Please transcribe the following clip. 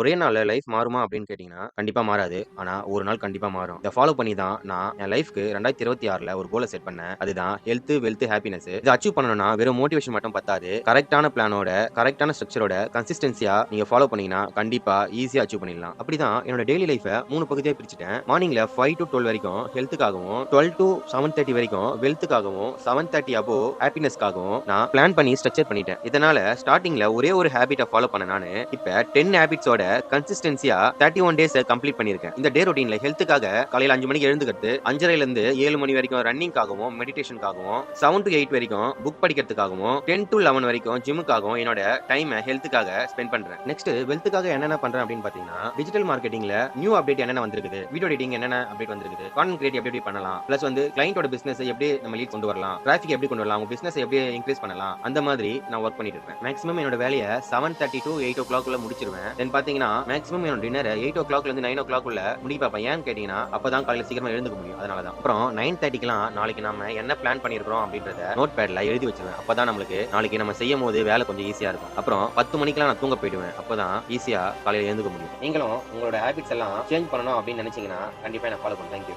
ஒரே நாள்ல லைஃப் மாறுமா அப்படின்னு கேட்டீங்கன்னா, கண்டிப்பா மாறாது. ஆனா, ஒரு நாள் கண்டிப்பா மாறும். இத ஃபாலோ பண்ணி தான் நான் என் லைஃப்க்கு 2026ல ஒரு கோல செட் பண்ணேன். அதுதான் ஹெல்த், வெல்த், ஹேப்பினஸ். இத அச்சீவ் பண்ணணும்னா வெறும் மோட்டிவேஷன் மட்டும் பத்தாது. கரெக்ட்டான பிளானோட, கரெக்ட்டான ஸ்ட்ரக்சரோட, கன்சிஸ்டன்ஸியா நீங்க ஃபாலோ பண்ணீங்கன்னா, கண்டிப்பா ஈஸியா அச்சீவ் பண்ணிடலாம். அப்படிதான் என்னோட டெய்லி லைஃப்ப 3 பகுதியா பிரிச்சுட்டேன். மார்னிங்ல 5 டூ 12 வரைக்கும் ஹெல்த்துக்காகவும், 12 டூ 7:30 வரைக்கும் வெல்த்துக்காகவும், 7:30 அபோவ் ஹேப்பினஸ்க்காகவும் நான் பிளான் பண்ணி ஸ்ட்ரக்சர் பண்ணிட்டேன். இதனால ஸ்டார்ட்டிங்ல ஒரே ஒரு ஹேபிட்ட ஃபாலோ பண்ண நானு, இப்ப 10 ஹேபிட்ஸோட கன்சிஸ்டன்ஸியா 31 டேஸ கம்ப்ளீட் பண்ணியிருக்கேன். இந்த டே ரொட்டீன்ல ஹெல்த்துக்காக காலையில 5 மணிக்கு எழுந்துக்கிறது, 5:30ல 7 மணி வரைக்கும் ரன்னிங்காகவும், மெடிடேஷன்க்காகவும், 7 டூ 8 வரைக்கும் புக் படிக்கிறதுக்காகவும், 10 டூ 11 வரைக்கும் ஜிம்முக்காகவும் என்னோட டைம ஹெல்த்துக்காக ஸ்பெண்ட் பண்றேன். நெக்ஸ்ட் வெல்த்துக்காக என்னென்ன பண்றேன் அப்படின்னு பாத்தீங்கன்னா, டிஜிட்டல் மார்க்கெட்டிங்ல நியூ அப்டேட் என்னென்ன வந்திருக்குது, வீடியோ எடிட்டிங் என்னென்ன அப்டேட் வந்திருக்குது, கான்டென்ட் கிரியேட் எப்படி பண்ணலாம், பிளஸ் கிளையண்டோட பிசினஸ் எப்படி நம்ம லீட் கொண்டு வரலாம், டிராஃபிக் எப்படி கொண்டு வரலாம், உங்க பிசினஸ் எப்படி இன்க்ரீஸ் பண்ணலாம், அந்த மாதிரி நான் ஒர்க் பண்ணிட்டு இருக்கேன். மேக்ஸிமம் என்னோட வேலைய 7:30 to 8 o'clock குள்ள முடிச்சிருவேன். தென் பாத்தீங்கன்னா மேக்ஸிமம் என்னோட டின்னர் 8 o'clock ல இருந்து 9 o'clock குள்ள முடிக்க பார்ப்பேன். ஏன்னு கேட்டீங்கன்னா அப்பதான் காலையில சீக்கிரமா எழுந்துக்க முடியும். அதனால தான். அப்புறம் 9:30க்குலாம் நாளைக்கு நாம என்ன பிளான் பண்ணியிருக்கிறோம் அப்படின்றத நோட் பேட்ல எழுதி வச்சிருவேன். அப்பதான் நம்மளுக்கு நாளைக்கு நம்ம செய்யும்போது வேலை கொஞ்சம் ஈஸியா இருக்கும். அப்புறம் 10 மணிக்கெல்லாம் நான் தூங்க போயிடுவேன். அப்பதான் ஈஸியா காலையில எழுந்துக்க முடியும். நீங்களும் உங்களோட ஹேபிட்ஸ் எல்லாம் சேஞ்ச் பண்ணணும் அப்படின்னு நினைச்சீங்கன்னா கண்டிப்பா என்ன ஃபாலோ பண்ணுங்க. தேங்க்யூ.